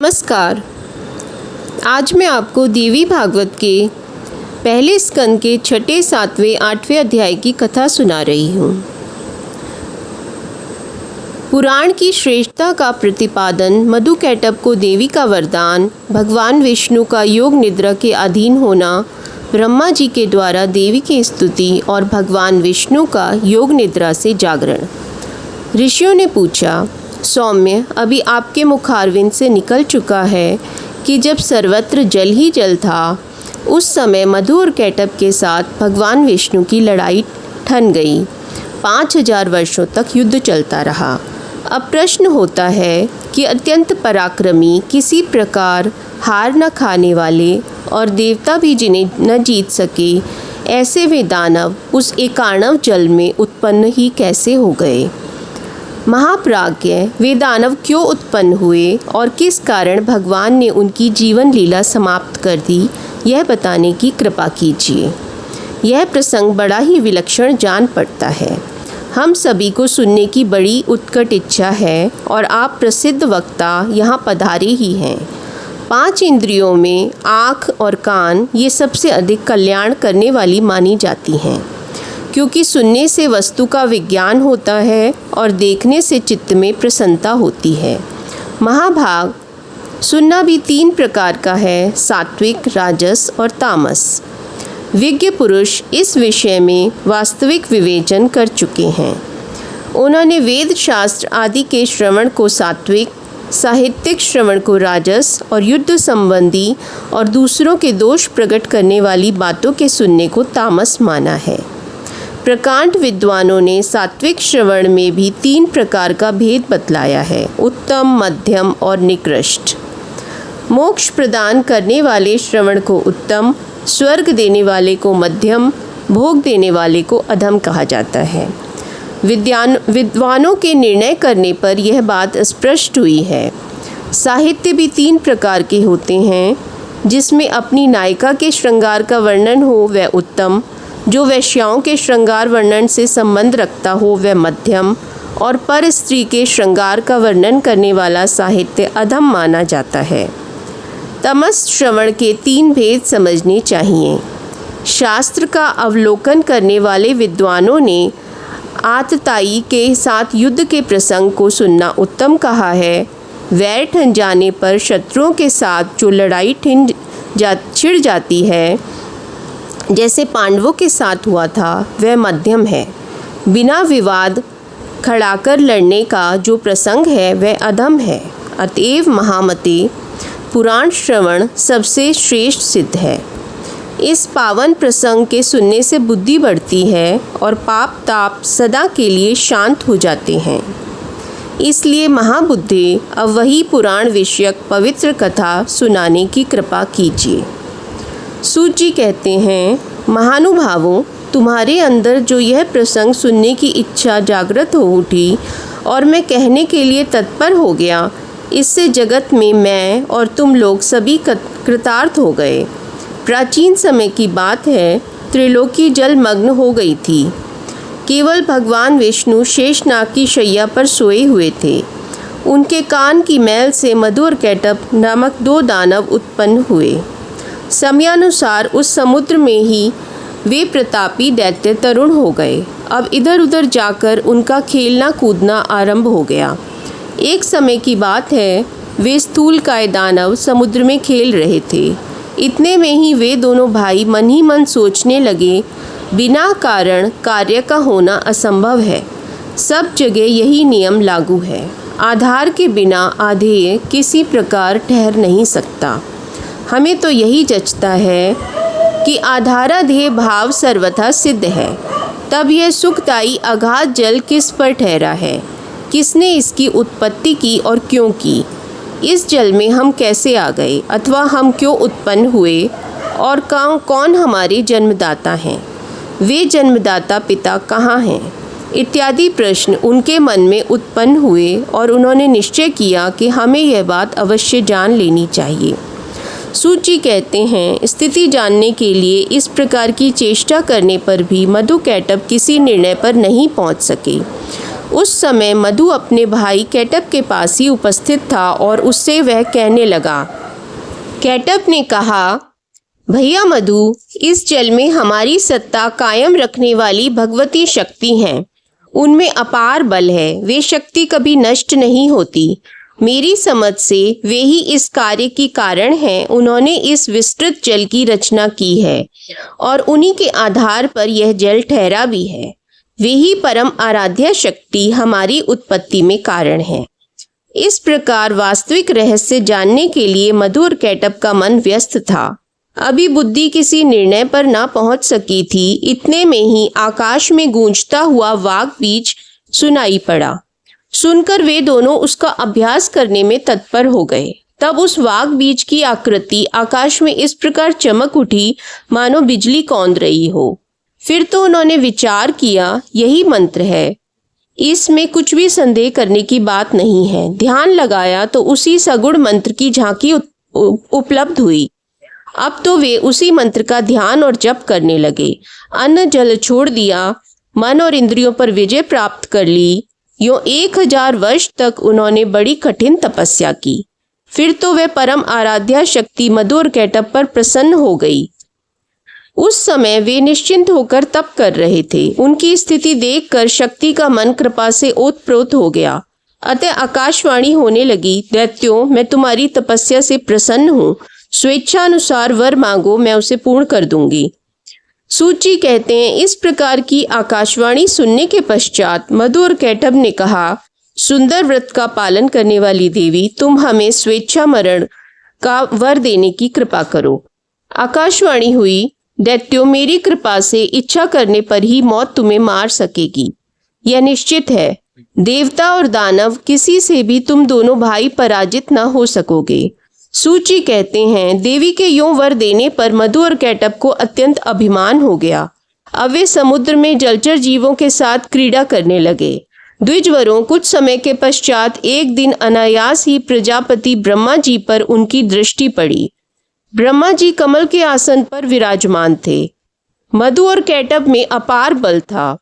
नमस्कार। आज मैं आपको देवी भागवत के पहले स्कंद के 6, 7, 8वें अध्याय की कथा सुना रही हूँ। पुराण की श्रेष्ठता का प्रतिपादन, मधुकैटभ को देवी का वरदान, भगवान विष्णु का योग निद्रा के अधीन होना, ब्रह्मा जी के द्वारा देवी की स्तुति और भगवान विष्णु का योग निद्रा से जागरण। ऋषियों ने पूछा, सौम्य, अभी आपके मुखारविंद से निकल चुका है कि जब सर्वत्र जल ही जल था, उस समय मधु और कैटभ के साथ भगवान विष्णु की लड़ाई ठन गई। 5000 वर्षों तक युद्ध चलता रहा। अब प्रश्न होता है कि अत्यंत पराक्रमी, किसी प्रकार हार न खाने वाले और देवता भी जिन्हें न जीत सके, ऐसे वे दानव उस एकाणव जल में उत्पन्न ही कैसे हो गए। महाप्राज्ञ, वे दानव क्यों उत्पन्न हुए और किस कारण भगवान ने उनकी जीवन लीला समाप्त कर दी, यह बताने की कृपा कीजिए। यह प्रसंग बड़ा ही विलक्षण जान पड़ता है। हम सभी को सुनने की बड़ी उत्कट इच्छा है और आप प्रसिद्ध वक्ता यहाँ पधारे ही हैं। 5 इंद्रियों में आँख और कान ये सबसे अधिक कल्याण करने वाली मानी जाती हैं, क्योंकि सुनने से वस्तु का विज्ञान होता है और देखने से चित्त में प्रसन्नता होती है। महाभाग, सुनना भी 3 प्रकार का है, सात्विक, राजस और तामस। विज्ञ पुरुष इस विषय में वास्तविक विवेचन कर चुके हैं। उन्होंने वेद शास्त्र आदि के श्रवण को सात्विक, साहित्यिक श्रवण को राजस और युद्ध संबंधी और दूसरों के दोष प्रकट करने वाली बातों के सुनने को तामस माना है। प्रकांड विद्वानों ने सात्विक श्रवण में भी 3 प्रकार का भेद बतलाया है, उत्तम, मध्यम और निकृष्ट। मोक्ष प्रदान करने वाले श्रवण को उत्तम, स्वर्ग देने वाले को मध्यम, भोग देने वाले को अधम कहा जाता है। विद्वानों के निर्णय करने पर यह बात स्पष्ट हुई है। साहित्य भी 3 प्रकार के होते हैं, जिसमें अपनी नायिका के श्रृंगार का वर्णन हो वह उत्तम, जो वैश्याओं के श्रृंगार वर्णन से संबंध रखता हो वह मध्यम, और पर स्त्री के श्रृंगार का वर्णन करने वाला साहित्य अधम माना जाता है। तमस श्रवण के 3 भेद समझने चाहिए। शास्त्र का अवलोकन करने वाले विद्वानों ने आतताई के साथ युद्ध के प्रसंग को सुनना उत्तम कहा है। वैर ठन जाने पर शत्रुओं के साथ जो लड़ाई छिड़ जाती है, जैसे पांडवों के साथ हुआ था, वह मध्यम है। बिना विवाद खड़ाकर लड़ने का जो प्रसंग है वह अधम है। अतएव महामते, पुराण श्रवण सबसे श्रेष्ठ सिद्ध है। इस पावन प्रसंग के सुनने से बुद्धि बढ़ती है और पाप ताप सदा के लिए शांत हो जाते हैं। इसलिए महाबुद्धे, अब वही पुराण विषयक पवित्र कथा सुनाने की कृपा कीजिए। सूत जी कहते हैं, महानुभावों, तुम्हारे अंदर जो यह प्रसंग सुनने की इच्छा जागृत हो उठी और मैं कहने के लिए तत्पर हो गया, इससे जगत में मैं और तुम लोग सभी कृतार्थ हो गए। प्राचीन समय की बात है, त्रिलोकी जलमग्न हो गई थी। केवल भगवान विष्णु शेषनाग की शैया पर सोए हुए थे। उनके कान की मैल से मधु और कैटभ नामक 2 दानव उत्पन्न हुए। समयानुसार उस समुद्र में ही वे प्रतापी दैत्य तरुण हो गए। अब इधर उधर जाकर उनका खेलना कूदना आरंभ हो गया। एक समय की बात है, वे स्थूलकाय दानव समुद्र में खेल रहे थे। इतने में ही वे दोनों भाई मन ही मन सोचने लगे, बिना कारण कार्य का होना असंभव है। सब जगह यही नियम लागू है। आधार के बिना आधेय किसी प्रकार ठहर नहीं सकता। हमें तो यही जचता है कि आधाराधेय भाव सर्वथा सिद्ध है। तब यह सुखदायी अगाध जल किस पर ठहरा है, किसने इसकी उत्पत्ति की और क्यों की, इस जल में हम कैसे आ गए अथवा हम क्यों उत्पन्न हुए और कौन हमारे जन्मदाता हैं, वे जन्मदाता पिता कहाँ हैं, इत्यादि प्रश्न उनके मन में उत्पन्न हुए और उन्होंने निश्चय किया कि हमें यह बात अवश्य जान लेनी चाहिए। सूत जी कहते हैं, स्थिति जानने के लिए इस प्रकार की चेष्टा करने पर भी मधुकैटभ किसी निर्णय पर नहीं पहुंच सके। उस समय मधु अपने भाई कैटब के पास ही उपस्थित था और उससे वह कहने लगा। कैटब ने कहा, भैया मधु, इस जल में हमारी सत्ता कायम रखने वाली भगवती शक्ति हैं। उनमें अपार बल है, वे शक्ति कभी नष्ट नहीं होती। मेरी समझ से वे ही इस कार्य की कारण हैं। उन्होंने इस विस्तृत जल की रचना की है और उन्हीं के आधार पर यह जल ठहरा भी है। वे ही परम आराध्य शक्ति हमारी उत्पत्ति में कारण है। इस प्रकार वास्तविक रहस्य जानने के लिए मधु और कैटब का मन व्यस्त था। अभी बुद्धि किसी निर्णय पर ना पहुंच सकी थी। इतने में ही आकाश में गूंजता हुआ वाग बीज सुनाई पड़ा। सुनकर वे दोनों उसका अभ्यास करने में तत्पर हो गए। तब उस वाग बीज की आकृति आकाश में इस प्रकार चमक उठी मानो बिजली कौंध रही हो। फिर तो उन्होंने विचार किया, यही मंत्र है, इसमें कुछ भी संदेह करने की बात नहीं है। ध्यान लगाया तो उसी सगुण मंत्र की झांकी उपलब्ध हुई। अब तो वे उसी मंत्र का ध्यान और जप करने लगे। अन्न जल छोड़ दिया, मन और इंद्रियों पर विजय प्राप्त कर ली। यूं 1000 वर्ष तक उन्होंने बड़ी कठिन तपस्या की। फिर तो वे परम आराध्या शक्ति मधु और कैटब पर प्रसन्न हो गई। उस समय वे निश्चिंत होकर तप कर रहे थे। उनकी स्थिति देखकर शक्ति का मन कृपा से ओतप्रोत हो गया। अतः आकाशवाणी होने लगी, दैत्यों, मैं तुम्हारी तपस्या से प्रसन्न हूँ। स्वेच्छानुसार वर मांगो, मैं उसे पूर्ण कर दूंगी। सूची कहते हैं, इस प्रकार की आकाशवाणी सुनने के पश्चात मधु और कैटब ने कहा, सुंदर व्रत का पालन करने वाली देवी, तुम हमें स्वेच्छा मरण का वर देने की कृपा करो। आकाशवाणी हुई, दैत्यों, मेरी कृपा से इच्छा करने पर ही मौत तुम्हें मार सकेगी, यह निश्चित है। देवता और दानव किसी से भी तुम दोनों भाई पराजित न हो सकोगे। सूची कहते हैं, देवी के यूं वर देने पर मधु और कैटब को अत्यंत अभिमान हो गया। अब वे समुद्र में जलचर जीवों के साथ क्रीड़ा करने लगे। द्विजवरों, कुछ समय के पश्चात एक दिन अनायास ही प्रजापति ब्रह्मा जी पर उनकी दृष्टि पड़ी। ब्रह्मा जी कमल के आसन पर विराजमान थे। मधु और कैटब में अपार बल था।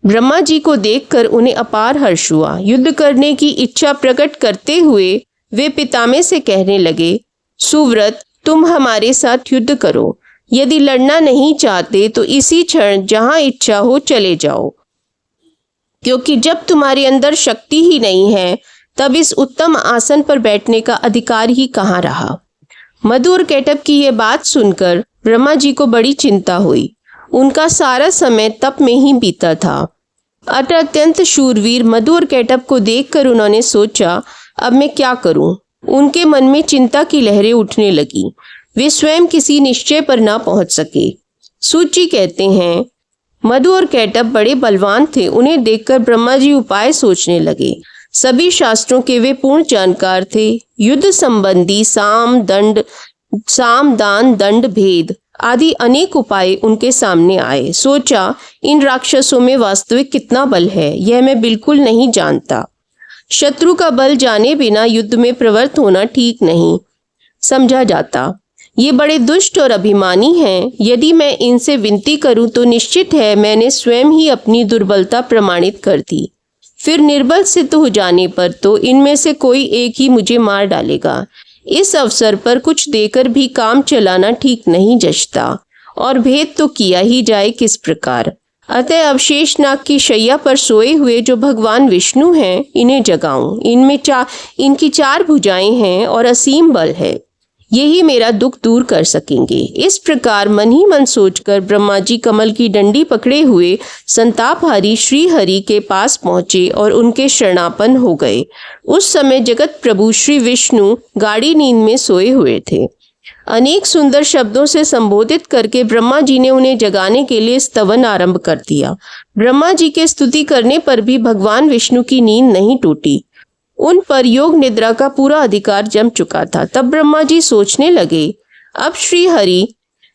ब्रह्मा जी को देखकर उन्हें अपार हर्ष हुआ। युद्ध करने की इच्छा प्रकट करते हुए वे पितामह से कहने लगे, सुव्रत, तुम हमारे साथ युद्ध करो। यदि लड़ना नहीं चाहते तो इसी क्षण जहां इच्छा हो चले जाओ, क्योंकि जब तुम्हारे अंदर शक्ति ही नहीं है तब इस उत्तम आसन पर बैठने का अधिकार ही कहाँ रहा। मधु और कैटब की यह बात सुनकर ब्रह्मा जी को बड़ी चिंता हुई। उनका सारा समय तप में ही बीता था। अतः अत्यंत शूरवीर मधु और कैटब को देखकर उन्होंने सोचा, अब मैं क्या करूं? उनके मन में चिंता की लहरें उठने लगी। वे स्वयं किसी निश्चय पर ना पहुंच सके। सूची कहते हैं, मधु और कैटब बड़े बलवान थे। उन्हें देखकर ब्रह्मा जी उपाय सोचने लगे। सभी शास्त्रों के वे पूर्ण जानकार थे। युद्ध संबंधी साम दान दंड भेद आदि अनेक उपाय उनके सामने आए। सोचा, इन राक्षसों में वास्तविक कितना बल है यह मैं बिल्कुल नहीं जानता। शत्रु का बल जाने बिना युद्ध में प्रवृत्त होना ठीक नहीं समझा जाता। ये बड़े दुष्ट और अभिमानी हैं। यदि मैं इनसे विनती करूं तो निश्चित है मैंने स्वयं ही अपनी दुर्बलता प्रमाणित कर दी। फिर निर्बल सिद्ध हो जाने पर तो इनमें से कोई एक ही मुझे मार डालेगा। इस अवसर पर कुछ देकर भी काम चलाना ठीक नहीं जचता, और भेद तो किया ही जाए किस प्रकार। अतः अवशेष नाग की शैया पर सोए हुए जो भगवान विष्णु हैं, इन्हें जगाऊं। इनकी 4 भुजाएं हैं और असीम बल है। यही मेरा दुख दूर कर सकेंगे। इस प्रकार मन ही मन सोचकर ब्रह्मा जी कमल की डंडी पकड़े हुए संतापहारी श्री हरि के पास पहुंचे और उनके शरणापन्न हो गए। उस समय जगत प्रभु श्री विष्णु गाढ़ी नींद में सोए हुए थे। अनेक सुंदर शब्दों से संबोधित करके ब्रह्मा जी ने उन्हें जगाने के लिए स्तवन आरंभ कर दिया। ब्रह्मा जी के स्तुति करने पर भी भगवान विष्णु की नींद नहीं टूटी। उन पर योग निद्रा का पूरा अधिकार जम चुका था। तब ब्रह्मा जी सोचने लगे, अब श्री हरि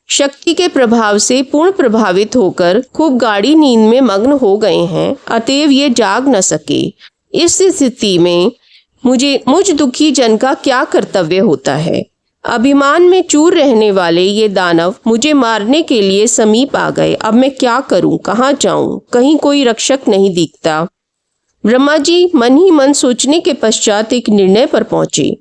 शक्ति के प्रभाव से पूर्ण प्रभावित होकर खूब गाढ़ी नींद में मग्न हो गए हैं, अतएव ये जाग न सके। इस स्थिति में मुझ दुखी जन का क्या कर्तव्य होता है? अभिमान में चूर रहने वाले ये दानव मुझे मारने के लिए समीप आ गए। अब मैं क्या करूं? कहाँ जाऊं? कहीं कोई रक्षक नहीं दिखता। ब्रह्मा जी मन ही मन सोचने के पश्चात एक निर्णय पर पहुंचे।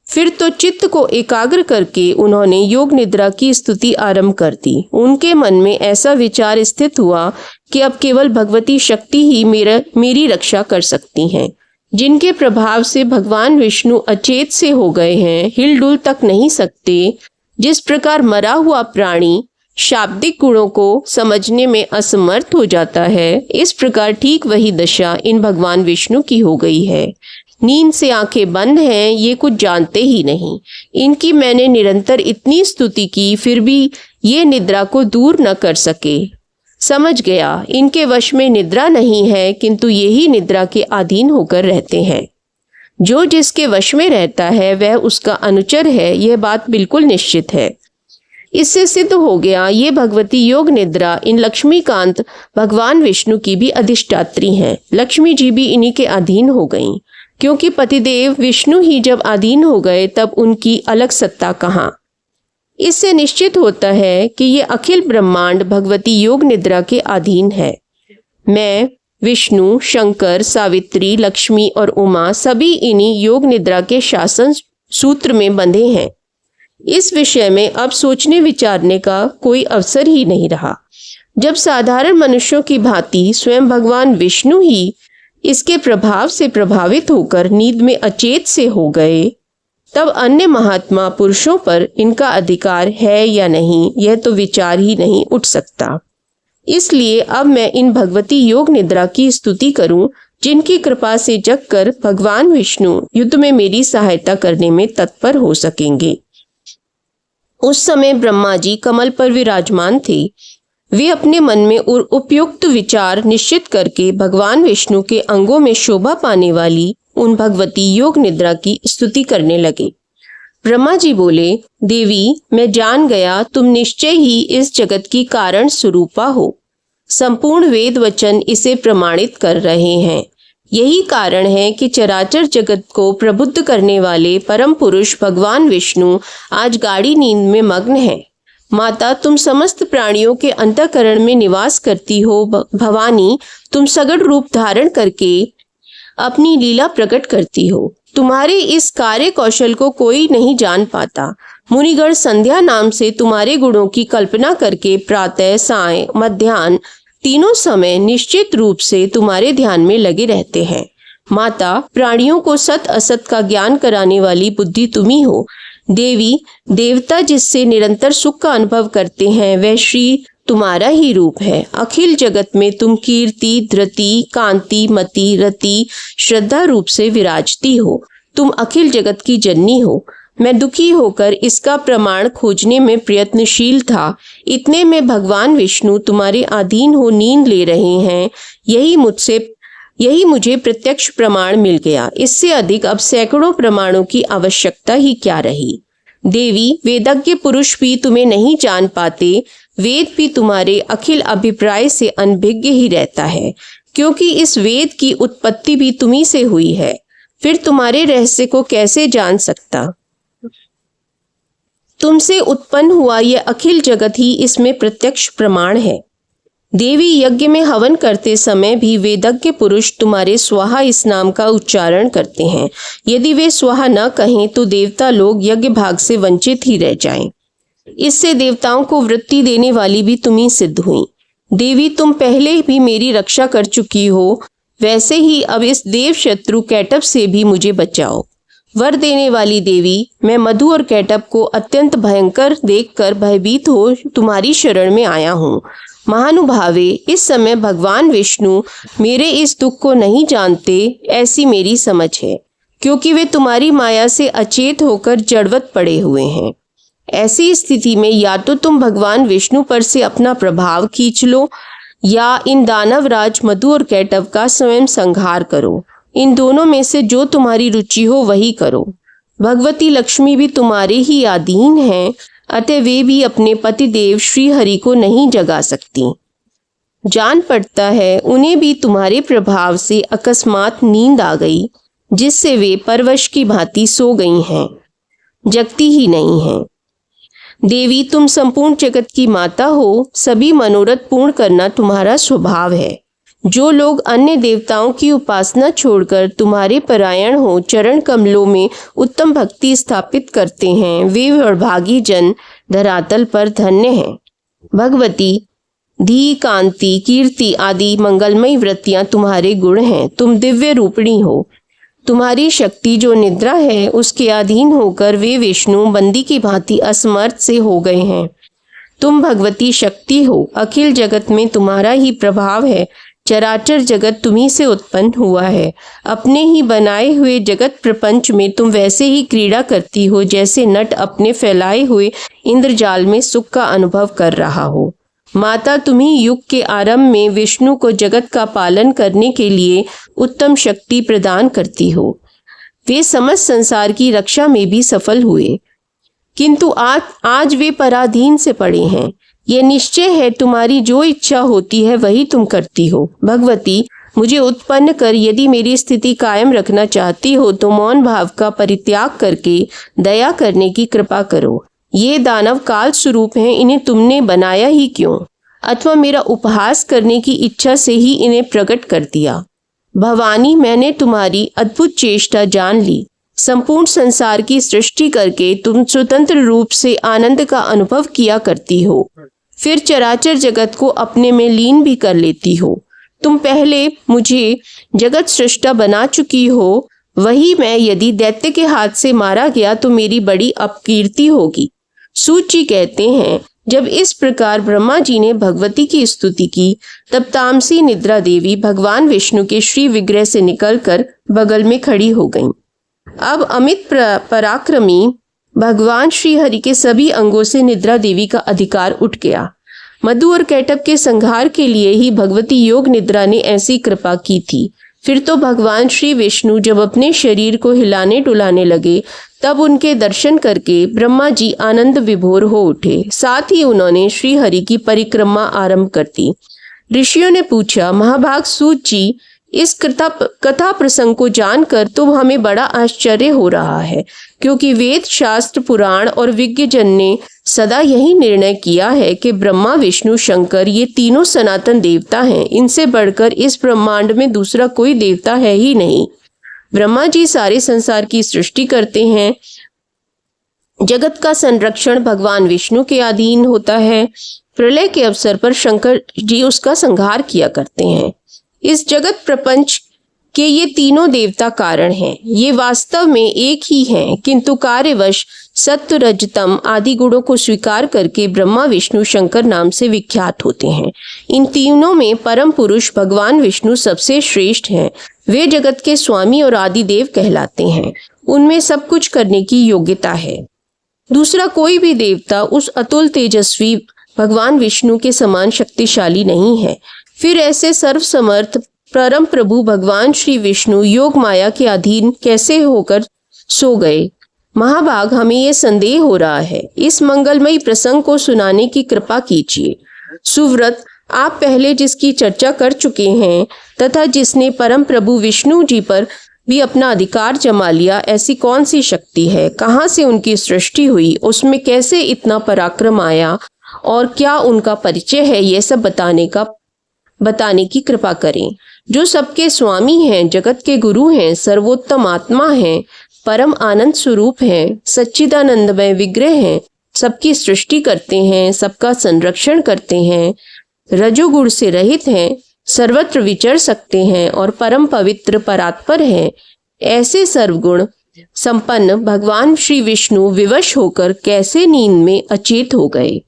फिर तो चित्त को एकाग्र करके उन्होंने योग निद्रा की स्तुति आरंभ कर दी। उनके मन में ऐसा विचार स्थित हुआ कि अब केवल भगवती शक्ति ही मेरी रक्षा कर सकती हैं, जिनके प्रभाव से भगवान विष्णु अचेत से हो गए हैं, हिलडुल तक नहीं सकते। जिस प्रकार मरा हुआ प्राणी शाब्दिक गुणों को समझने में असमर्थ हो जाता है, इस प्रकार ठीक वही दशा इन भगवान विष्णु की हो गई है। नींद से आंखें बंद हैं, ये कुछ जानते ही नहीं। इनकी मैंने निरंतर इतनी स्तुति की, फिर भी ये निद्रा को दूर न कर सके। समझ गया, इनके वश में निद्रा नहीं है, किंतु यही निद्रा के अधीन होकर रहते हैं। जो जिसके वश में रहता है वह उसका अनुचर है, यह बात बिल्कुल निश्चित है। इससे सिद्ध हो गया ये भगवती योग निद्रा इन लक्ष्मीकांत भगवान विष्णु की भी अधिष्ठात्री हैं। लक्ष्मी जी भी इन्हीं के अधीन हो गईं, क्योंकि पतिदेव विष्णु ही जब अधीन हो गए तब उनकी अलग सत्ता कहाँ। इससे निश्चित होता है कि ये अखिल ब्रह्मांड भगवती योग निद्रा के अधीन है। मैं, विष्णु, शंकर, सावित्री, लक्ष्मी और उमा सभी इन्हीं योग निद्रा के शासन सूत्र में बंधे हैं। इस विषय में अब सोचने विचारने का कोई अवसर ही नहीं रहा। जब साधारण मनुष्यों की भांति स्वयं भगवान विष्णु ही इसके प्रभाव से प्रभावित होकर नींद में अचेत से हो गए, तब अन्य महात्मा पुरुषों पर इनका अधिकार है या नहीं, यह तो विचार ही नहीं उठ सकता। इसलिए अब मैं इन भगवती योग निद्रा की स्तुति करूं, जिनकी कृपा से जगकर भगवान विष्णु युद्ध में मेरी सहायता करने में तत्पर हो सकेंगे। उस समय ब्रह्मा जी कमल पर विराजमान थे। वे अपने मन में उपयुक्त विचार निश्चित करके भगवान विष्णु के अंगों में शोभा पाने वाली उन भगवती योग निद्रा की स्तुति करने लगे। ब्रह्मा जी बोले, देवी, मैं जान गया तुम निश्चय ही इस जगत की कारण स्वरूपा हो। संपूर्ण वेद वचन इसे प्रमाणित कर रहे हैं। यही कारण है कि चराचर जगत को प्रबुद्ध करने वाले परम पुरुष भगवान विष्णु आज गाढ़ी नींद में मग्न हैं। माता, तुम समस्त प्राणियों के अंतःकरण में निवास करती हो। भवानी, तुम सगुण रूप धारण करके अपनी लीला प्रकट करती हो। तुम्हारे इस कार्य कौशल को कोई नहीं जान पाता। मुनिगण संध्या नाम से तुम्हारे गुणों की कल्पना करके प्रातः, साय, मध्याह्न तीनों समय निश्चित रूप से तुम्हारे ध्यान में लगे रहते हैं। माता, प्राणियों को सत असत का ज्ञान कराने वाली बुद्धि तुम ही हो। देवी, देवता जिससे निरंतर सुख का अनुभव करते हैं वह श्री तुम्हारा ही रूप है। अखिल जगत में तुम कीर्ति, धृति, कांति, मति, रति, श्रद्धा रूप से विराजती हो। तुम अखिल जगत की जननी हो। मैं दुखी होकर इसका प्रमाण खोजने में प्रयत्नशील था। इतने में भगवान विष्णु तुम्हारे अधीन हो नींद ले रहे हैं, यही मुझे प्रत्यक्ष प्रमाण मिल गया। इससे अधिक अब सैकड़ों प्रमाणों की आवश्यकता ही क्या रही। देवी, वेदज्ञ पुरुष भी तुम्हें नहीं जान पाते। वेद भी तुम्हारे अखिल अभिप्राय से अनभिज्ञ ही रहता है, क्योंकि इस वेद की उत्पत्ति भी तुम्ही से हुई है। फिर तुम्हारे रहस्य को कैसे जान सकता। तुमसे उत्पन्न हुआ यह अखिल जगत ही इसमें प्रत्यक्ष प्रमाण है। देवी, यज्ञ में हवन करते समय भी वेदज्ञ पुरुष तुम्हारे स्वाहा इस नाम का उच्चारण करते हैं। यदि वे स्वाहा न कहें तो देवता लोग यज्ञ भाग से वंचित ही रह जाएं। इससे देवताओं को वृत्ति देने वाली भी तुम ही सिद्ध हुई। देवी, तुम पहले भी मेरी रक्षा कर चुकी हो, वैसे ही अब इस देव शत्रु कैटभ से भी मुझे बचाओ। वर देने वाली देवी, मैं मधु और कैटभ को अत्यंत भयंकर देखकर भयभीत हो तुम्हारी शरण में आया हूँ। महानुभावे, इस समय भगवान विष्णु मेरे इस दुख को नहीं जानते, ऐसी मेरी समझ है, क्योंकि वे तुम्हारी माया से अचेत होकर जड़वत पड़े हुए हैं। ऐसी स्थिति में या तो तुम भगवान विष्णु पर से अपना प्रभाव खींच लो, या इन दानवराज मधु और कैटभ का स्वयं संहार करो। इन दोनों में से जो तुम्हारी रुचि हो वही करो। भगवती लक्ष्मी भी तुम्हारे ही अधीन हैं, अतः वे भी अपने पतिदेव श्री हरि को नहीं जगा सकती। जान पड़ता है उन्हें भी तुम्हारे प्रभाव से अकस्मात नींद आ गई, जिससे वे परवश की भांति सो गई हैं, जगती ही नहीं हैं। देवी, तुम संपूर्ण जगत की माता हो। सभी मनोरथ पूर्ण करना तुम्हारा स्वभाव है। जो लोग अन्य देवताओं की उपासना छोड़कर तुम्हारे परायण हो, चरण कमलों में उत्तम भक्ति स्थापित करते हैं, वे वैभागी जन धरातल पर धन्य हैं। भगवती, धी, कांति, कीर्ति आदि मंगलमयी वृत्तियां तुम्हारे गुण हैं। तुम दिव्य रूपिणी हो। तुम्हारी शक्ति जो निद्रा है उसके अधीन होकर वे विष्णु बंदी की भांति असमर्थ से हो गए हैं। तुम भगवती शक्ति हो। अखिल जगत में तुम्हारा ही प्रभाव है। चराचर जगत तुम्ही से उत्पन्न हुआ है। अपने ही बनाए हुए जगत प्रपंच में तुम वैसे ही क्रीड़ा करती हो जैसे नट अपने फैलाए हुए इंद्रजाल में सुख का अनुभव कर रहा हो। माता, तुम्ही युग के आरंभ में विष्णु को जगत का पालन करने के लिए उत्तम शक्ति प्रदान करती हो। वे समस्त संसार की रक्षा में भी सफल हुए, किंतु आज वे पराधीन से पड़े हैं। यह निश्चय है, तुम्हारी जो इच्छा होती है वही तुम करती हो। भगवती, मुझे उत्पन्न कर यदि मेरी स्थिति कायम रखना चाहती हो तो मौन भाव का परित्याग करके दया करने की कृपा करो। ये दानव काल स्वरूप हैं, इन्हें तुमने बनाया ही क्यों? अथवा मेरा उपहास करने की इच्छा से ही इन्हें प्रकट कर दिया। भवानी, मैंने तुम्हारी अद्भुत चेष्टा जान ली। संपूर्ण संसार की सृष्टि करके तुम स्वतंत्र रूप से आनंद का अनुभव किया करती हो, फिर चराचर जगत को अपने में लीन भी कर लेती हो। तुम पहले मुझे जगत सृष्टा बना चुकी हो, वही मैं यदि दैत्य के हाथ से मारा गया तो मेरी बड़ी अपकीर्ति होगी। सूत जी कहते हैं, जब इस प्रकार ब्रह्मा जी ने भगवती की स्तुति की तब तामसी निद्रा देवी भगवान विष्णु के श्री विग्रह से निकलकर बगल में खड़ी हो गईं। अब अमित पराक्रमी भगवान श्री हरि के सभी अंगों से निद्रा देवी का अधिकार उठ गया। मधु और कैटभ के संहार के लिए ही भगवती योग निद्रा ने ऐसी कृपा की थी। फिर तो भगवान श्री विष्णु जब अपने शरीर को हिलाने डुलाने लगे तब उनके दर्शन करके ब्रह्मा जी आनंद विभोर हो उठे। साथ ही उन्होंने श्री हरि की परिक्रमा आरंभ कर दी। ऋषियों ने पूछा, महाभाग सूत जी, इस कथा प्रसंग को जानकर तो हमें बड़ा आश्चर्य हो रहा है, क्योंकि वेद शास्त्र पुराण और विज्ञजन ने सदा यही निर्णय किया है कि ब्रह्मा विष्णु शंकर ये तीनों सनातन देवता हैं। इनसे बढ़कर इस ब्रह्मांड में दूसरा कोई देवता है ही नहीं। ब्रह्मा जी सारे संसार की सृष्टि करते हैं। जगत का संरक्षण भगवान विष्णु के अधीन होता है। प्रलय के अवसर पर शंकर जी उसका संहार किया करते हैं। इस जगत प्रपंच के ये तीनों देवता कारण हैं। ये वास्तव में एक ही हैं, किंतु कार्यवश सत्व रजतम आदि गुणों को स्वीकार करके ब्रह्मा विष्णु शंकर नाम से विख्यात होते हैं। इन तीनों में परम पुरुष भगवान विष्णु सबसे श्रेष्ठ हैं। वे जगत के स्वामी और आदि देव कहलाते हैं। उनमें सब कुछ करने की योग्यता है। दूसरा कोई भी देवता उस अतुल तेजस्वी भगवान विष्णु के समान शक्तिशाली नहीं है। फिर ऐसे सर्वसमर्थ परम प्रभु भगवान श्री विष्णु योग माया के अधीन कैसे होकर सो गए? महाभाग, हमें ये संदेह हो रहा है। इस मंगलमयी प्रसंग को सुनाने की कृपा कीजिए। सुव्रत, आप पहले जिसकी चर्चा कर चुके हैं तथा जिसने परम प्रभु विष्णु जी पर भी अपना अधिकार जमा लिया, ऐसी कौन सी शक्ति है? कहाँ से उनकी सृष्टि हुई? उसमें कैसे इतना पराक्रम आया और क्या उनका परिचय है? ये सब बताने की कृपा करें। जो सबके स्वामी हैं, जगत के गुरु हैं, सर्वोत्तम आत्मा हैं, परम आनंद स्वरूप हैं, सच्चिदानंदमय विग्रह हैं, सबकी सृष्टि करते हैं, सबका संरक्षण करते हैं, रजोगुण से रहित हैं, सर्वत्र विचर सकते हैं और परम पवित्र परात्पर हैं। ऐसे सर्वगुण संपन्न भगवान श्री विष्णु विवश होकर कैसे नींद में अचेत हो गए?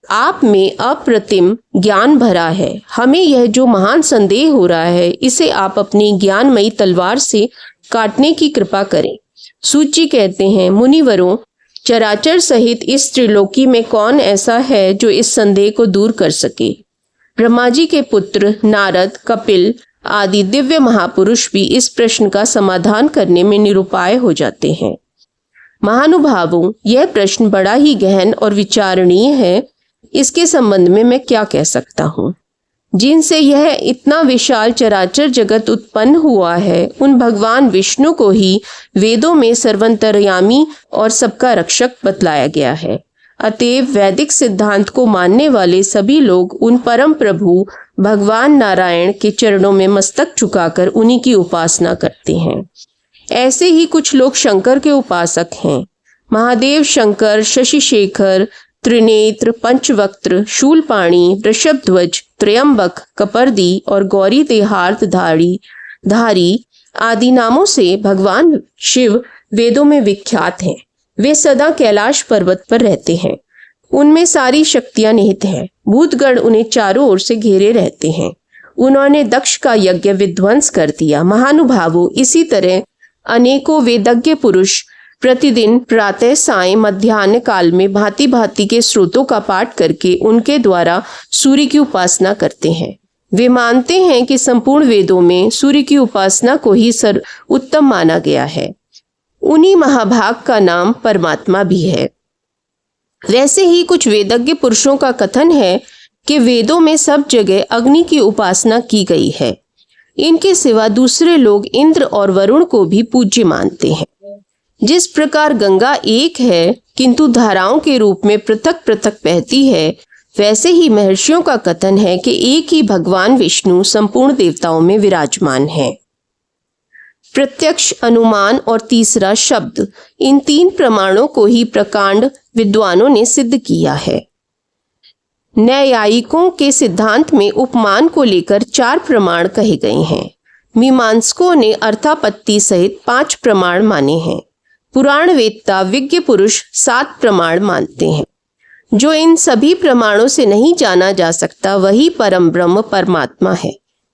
आप में अप्रतिम ज्ञान भरा है। हमें यह जो महान संदेह हो रहा है, इसे आप अपनी ज्ञानमयी तलवार से काटने की कृपा करें। सूत जी कहते हैं, मुनिवरों, चराचर सहित इस त्रिलोकी में कौन ऐसा है जो इस संदेह को दूर कर सके? ब्रह्मा जी के पुत्र नारद, कपिल आदि दिव्य महापुरुष भी इस प्रश्न का समाधान करने में निरुपाय हो जाते हैं। महानुभावों, यह प्रश्न बड़ा ही गहन और विचारणीय है। इसके संबंध में मैं क्या कह सकता हूँ? जिनसे यह इतना विशाल चराचर जगत उत्पन्न हुआ है, उन भगवान विष्णु को ही वेदों में सर्वंतर्यामी और सबका रक्षक बतलाया गया है। अतएव वैदिक सिद्धांत को मानने वाले सभी लोग उन परम प्रभु भगवान नारायण के चरणों में मस्तक झुकाकर उन्हीं की उपासना करते हैं। ऐसे ही कुछ लोग शंकर के उपासक हैं। महादेव शंकर शशिशेखर, त्रिनेत्र, पंचवक्त्र, शूलपाणी, वृषभध्वज, त्रयंबक, कपर्दी और गौरी देहार्थ धारी आदि नामों से भगवान शिव वेदों में विख्यात हैं। वे सदा कैलाश पर्वत पर रहते हैं। उनमें सारी शक्तियां निहित हैं। भूतगण उन्हें चारों ओर से घेरे रहते हैं। उन्होंने दक्ष का यज्ञ विध्वंस कर दिया। महानुभावों, इसी तरह अनेकों वेदज्ञ पुरुष प्रतिदिन प्रातः सायं मध्याह्न काल में भांति भांति के स्रोतों का पाठ करके उनके द्वारा सूर्य की उपासना करते हैं। वे मानते हैं कि संपूर्ण वेदों में सूर्य की उपासना को ही उत्तम माना गया है। उन्हीं महाभाग का नाम परमात्मा भी है। वैसे ही कुछ वेदज्ञ पुरुषों का कथन है कि वेदों में सब जगह अग्नि की उपासना की गई है। इनके सिवा दूसरे लोग इंद्र और वरुण को भी पूज्य मानते हैं। जिस प्रकार गंगा एक है किंतु धाराओं के रूप में पृथक पृथक बहती है, वैसे ही महर्षियों का कथन है कि एक ही भगवान विष्णु संपूर्ण देवताओं में विराजमान है। प्रत्यक्ष, अनुमान और तीसरा शब्द, इन तीन प्रमाणों को ही प्रकांड विद्वानों ने सिद्ध किया है। न्यायिकों के सिद्धांत में उपमान को लेकर 4 प्रमाण कहे गए हैं। मीमांसकों ने अर्थापत्ति सहित 5 प्रमाण माने हैं। पुराण वेत्ता विज्ञ पुरुष 7 प्रमाण मानते हैं। जो इन सभी प्रमाणों से नहीं जाना जा सकता वही परम ब्रह्म परमात्मा है।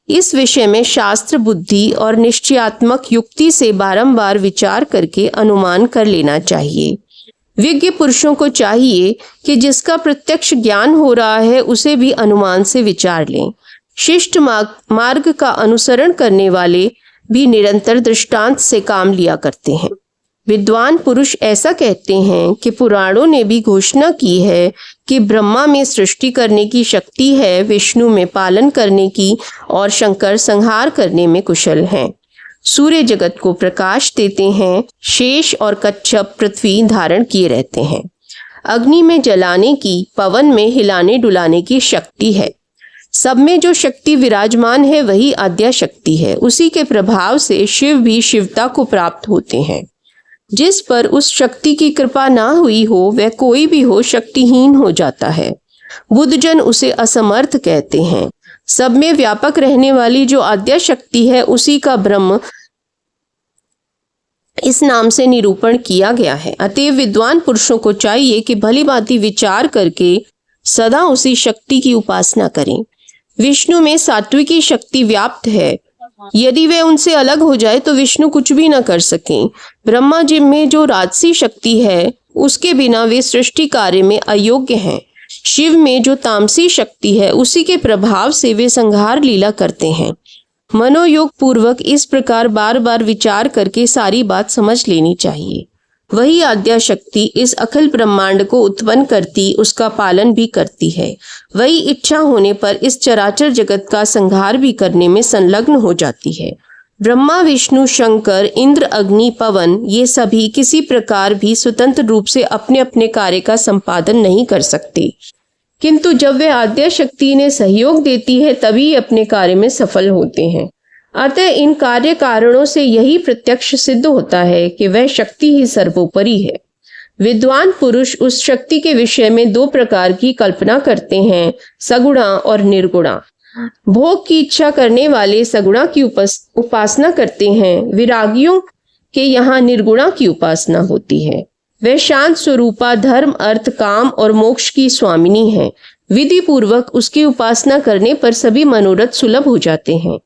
इस विषय में शास्त्र बुद्धि और निश्चयात्मक युक्ति से बारंबार विचार करके अनुमान कर लेना चाहिए। विज्ञ पुरुषों को चाहिए कि जिसका प्रत्यक्ष ज्ञान हो रहा है उसे भी अनुमान से विचार लें। शिष्ट मार्ग का अनुसरण करने वाले भी निरंतर दृष्टांत से काम लिया करते हैं। विद्वान पुरुष ऐसा कहते हैं कि पुराणों ने भी घोषणा की है कि ब्रह्मा में सृष्टि करने की शक्ति है, विष्णु में पालन करने की और शंकर संहार करने में कुशल हैं। सूर्य जगत को प्रकाश देते हैं, शेष और कच्छप पृथ्वी धारण किए रहते हैं। अग्नि में जलाने की, पवन में हिलाने डुलाने की शक्ति है। सब में जो शक्ति विराजमान है वही आद्या शक्ति है। उसी के प्रभाव से शिव भी शिवता को प्राप्त होते हैं। जिस पर उस शक्ति की कृपा ना हुई हो वह कोई भी हो शक्तिहीन हो जाता है। बुद्धजन उसे असमर्थ कहते हैं। सब में व्यापक रहने वाली जो आद्या शक्ति है उसी का ब्रह्म इस नाम से निरूपण किया गया है। अतएव विद्वान पुरुषों को चाहिए कि भली भांति विचार करके सदा उसी शक्ति की उपासना करें। विष्णु में सात्विकी शक्ति व्याप्त है। यदि वे उनसे अलग हो जाए तो विष्णु कुछ भी न कर सकें। ब्रह्मा जी में जो राजसी शक्ति है उसके बिना वे सृष्टि कार्य में अयोग्य हैं। शिव में जो तामसी शक्ति है उसी के प्रभाव से वे संहार लीला करते हैं। मनोयोग पूर्वक इस प्रकार बार बार विचार करके सारी बात समझ लेनी चाहिए। वही आद्या शक्ति इस अखिल ब्रह्मांड को उत्पन्न करती, उसका पालन भी करती है। वही इच्छा होने पर इस चराचर जगत का संहार भी करने में संलग्न हो जाती है। ब्रह्मा, विष्णु, शंकर, इंद्र, अग्नि, पवन ये सभी किसी प्रकार भी स्वतंत्र रूप से अपने अपने कार्य का संपादन नहीं कर सकते, किंतु जब वे आद्या शक्ति ने सहयोग देती है तभी अपने कार्य में सफल होते हैं। अतः इन कार्य कारणों से यही प्रत्यक्ष सिद्ध होता है कि वह शक्ति ही सर्वोपरि है। विद्वान पुरुष उस शक्ति के विषय में 2 प्रकार की कल्पना करते हैं, सगुणा और निर्गुणा। भोग की इच्छा करने वाले सगुणा की उपासना करते हैं। विरागियों के यहाँ निर्गुणा की उपासना होती है। वह शांत स्वरूपा धर्म, अर्थ, काम और मोक्ष की स्वामिनी है। विधि पूर्वक उसकी उपासना करने पर सभी मनोरथ सुलभ हो जाते हैं।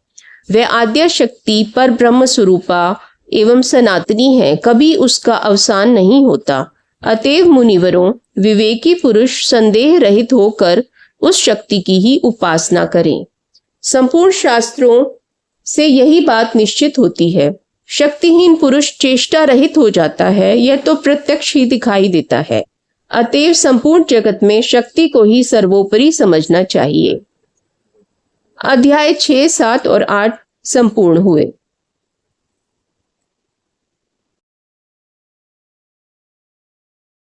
वह आद्या शक्ति पर ब्रह्म स्वरूपा एवं सनातनी है, कभी उसका अवसान नहीं होता। अतएव मुनिवरों, विवेकी पुरुष संदेह रहित होकर उस शक्ति की ही उपासना करें। संपूर्ण शास्त्रों से यही बात निश्चित होती है। शक्तिहीन पुरुष चेष्टा रहित हो जाता है, यह तो प्रत्यक्ष ही दिखाई देता है। अतएव संपूर्ण जगत में शक्ति को ही सर्वोपरि समझना चाहिए। अध्याय 6, 7 और 8 संपूर्ण हुए।